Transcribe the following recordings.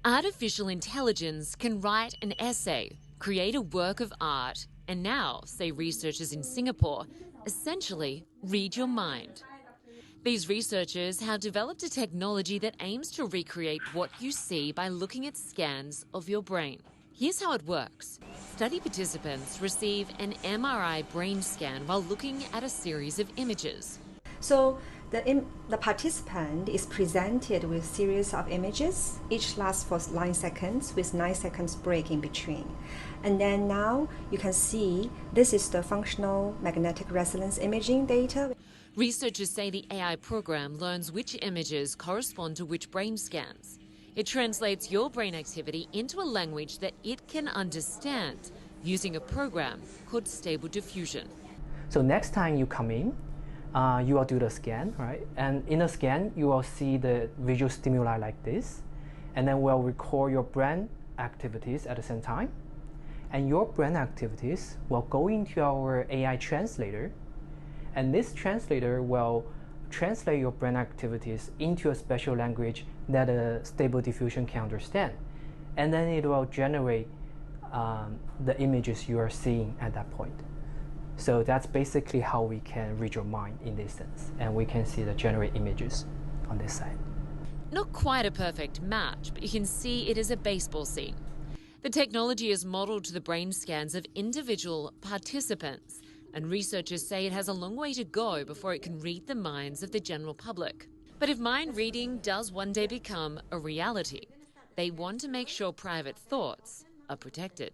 Artificial intelligence can write an essay, create a work of art, and now, say researchers in Singapore, essentially read your mind. These researchers have developed a technology that aims to recreate what you see by looking at scans of your brain. Here's how it works. Study participants receive an MRI brain scan while looking at a series of images. So the participant is presented with a series of images. Each lasts for 9 seconds with 9 seconds break in between. And then now you can see this is the functional magnetic resonance imaging data. Researchers say the AI program learns which images correspond to which brain scans. It translates your brain activity into a language that it can understand using a program called Stable Diffusion. So next time you come in, you will do the scan, right? And in the scan, you will see the visual stimuli like this, and then we'll record your brain activities at the same time. And your brain activities will go into our AI translator, and this translator will translate your brain activities into a special language that a Stable Diffusion can understand. And then it will generate the images you are seeing at that point. So that's basically how we can read your mind in this sense, and we can see the generate images on this side. Not quite a perfect match, but you can see it is a baseball scene. The technology is modeled to the brain scans of individual participants, and researchers say it has a long way to go before it can read the minds of the general public. But if mind reading does one day become a reality, they want to make sure private thoughts are protected.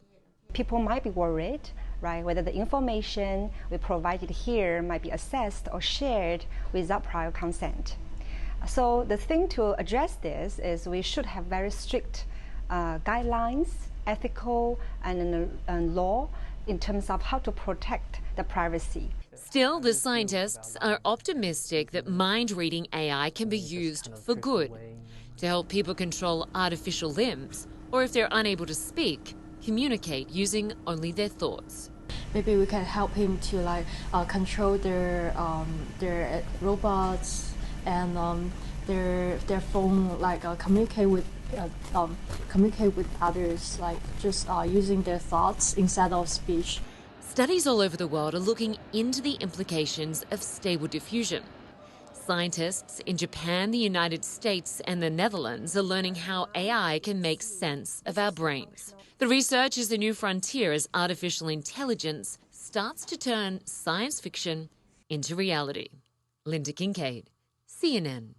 People might be worried, right, whether the information we provided here might be accessed or shared without prior consent. So the thing to address this is we should have very strict guidelines, ethical and law in terms of how to protect the privacy. Still, the scientists are optimistic that mind-reading AI can be used for good, to help people control artificial limbs, or if they're unable to speak, communicate using only their thoughts. Maybe we can help him to control their robots and their phone, communicate with others, just using their thoughts instead of speech. Studies all over the world are looking into the implications of Stable Diffusion. Scientists in Japan, the United States, and the Netherlands are learning how AI can make sense of our brains. The research is the new frontier as artificial intelligence starts to turn science fiction into reality. Linda Kincaid, CNN.